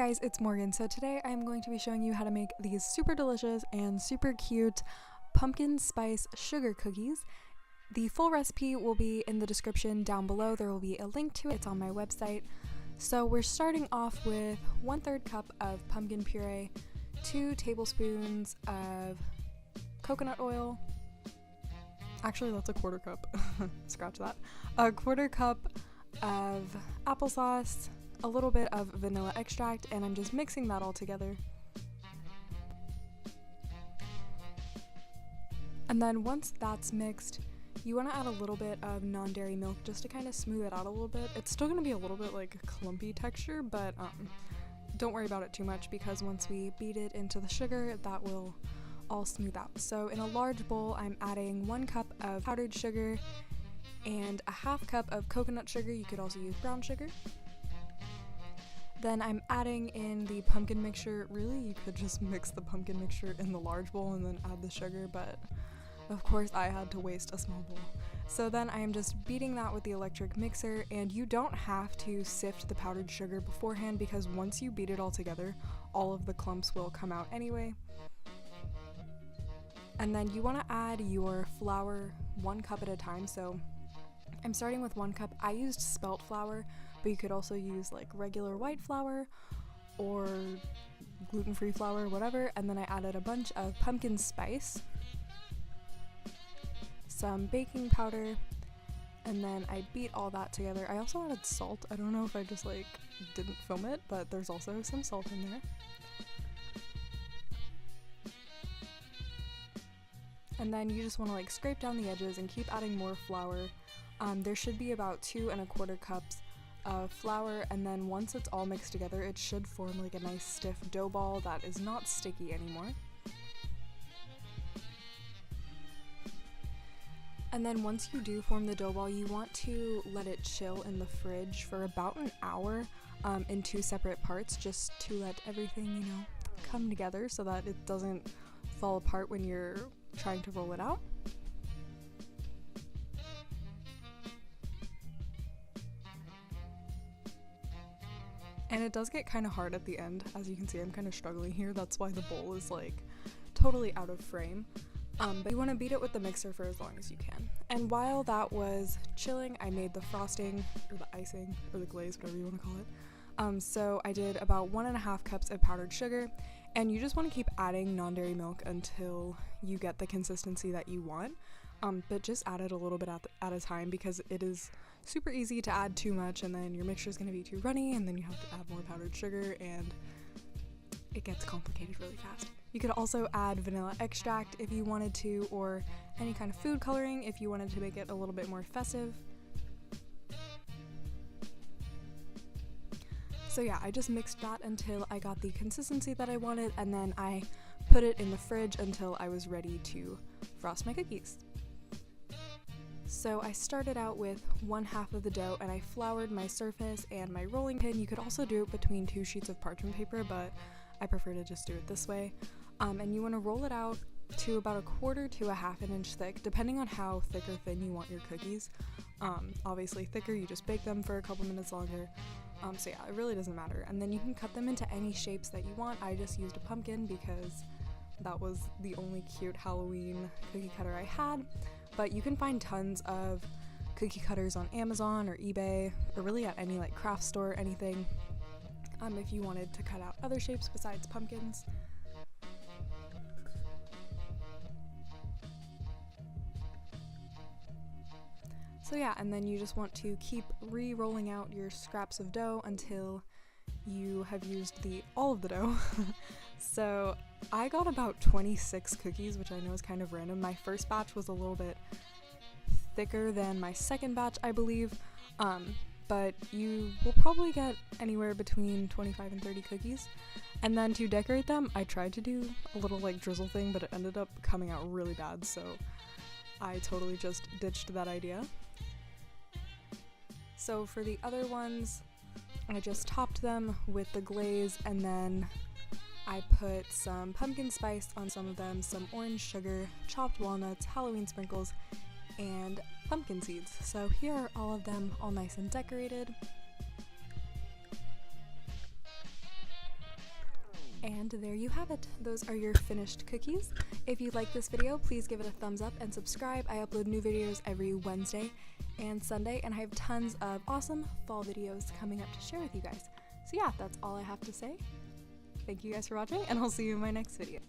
guys, it's Morgan. So today I'm going to be showing you how to make these super delicious and super cute pumpkin spice sugar cookies. The full recipe will be in the description down below. There will be a link to it. It's on my website. So we're starting off with 1/3 cup of pumpkin puree, 2 tablespoons of coconut oil. Actually, that's a 1/4 cup. Scratch that. A 1/4 cup of applesauce, a little bit of vanilla extract, and I'm just mixing that all together. And then once that's mixed, you want to add a little bit of non-dairy milk just to kind of smooth it out a little bit. It's still going to be a little bit like clumpy texture, but don't worry about it too much because once we beat it into the sugar, that will all smooth out. So in a large bowl, I'm adding 1 cup of powdered sugar and a 1/2 cup of coconut sugar. You could also use brown sugar. Then I'm adding in the pumpkin mixture. Really, you could just mix the pumpkin mixture in the large bowl and then add the sugar, but of course I had to waste a small bowl. So then I am just beating that with the electric mixer, and you don't have to sift the powdered sugar beforehand because once you beat it all together, all of the clumps will come out anyway. And then you want to add your flour 1 cup at a time. So I'm starting with 1 cup. I used spelt flour, but you could also use like regular white flour or gluten-free flour, whatever. And then I added a bunch of pumpkin spice, some baking powder, and then I beat all that together. I also added salt. I don't know if I just like didn't film it, but there's also some salt in there. And then you just want to like scrape down the edges and keep adding more flour. There should be about 2 1/4 cups of flour, and then once it's all mixed together, it should form like a nice stiff dough ball that is not sticky anymore. And then once you do form the dough ball, you want to let it chill in the fridge for about an hour in 2 separate parts, just to let everything, come together so that it doesn't fall apart when you're trying to roll it out. And it does get kind of hard at the end. As you can see, I'm kind of struggling here. That's why the bowl is like totally out of frame. But you want to beat it with the mixer for as long as you can. And while that was chilling, I made the frosting, or the icing, or the glaze, whatever you want to call it. So I did about 1 1/2 cups of powdered sugar, and you just want to keep adding non-dairy milk until you get the consistency that you want. But just add it a little bit at a time because it is super easy to add too much and then your mixture is going to be too runny and then you have to add more powdered sugar and it gets complicated really fast. You could also add vanilla extract if you wanted to, or any kind of food coloring if you wanted to make it a little bit more festive. So yeah, I just mixed that until I got the consistency that I wanted, and then I put it in the fridge until I was ready to frost my cookies. So I started out with 1/2 of the dough and I floured my surface and my rolling pin. You could also do it between 2 sheets of parchment paper, but I prefer to just do it this way. And you want to roll it out to about 1/4 to 1/2 inch thick, depending on how thick or thin you want your cookies. Obviously thicker, you just bake them for a couple minutes longer. So yeah, it really doesn't matter. And then you can cut them into any shapes that you want. I just used a pumpkin because that was the only cute Halloween cookie cutter I had. But you can find tons of cookie cutters on Amazon or eBay, or really at any like craft store, anything, if you wanted to cut out other shapes besides pumpkins. So yeah, and then you just want to keep re-rolling out your scraps of dough until you have used all of the dough. So I got about 26 cookies, which I know is kind of random. My first batch was a little bit thicker than my second batch, I believe, but you will probably get anywhere between 25 and 30 cookies. And then to decorate them, I tried to do a little like drizzle thing, but it ended up coming out really bad, so I totally just ditched that idea. So for the other ones, I just topped them with the glaze, and then I put some pumpkin spice on some of them, some orange sugar, chopped walnuts, Halloween sprinkles, and pumpkin seeds. So here are all of them all nice and decorated. And there you have it. Those are your finished cookies. If you like this video, please give it a thumbs up and subscribe. I upload new videos every Wednesday and Sunday, and I have tons of awesome fall videos coming up to share with you guys. So yeah, that's all I have to say. Thank you guys for watching, and I'll see you in my next video.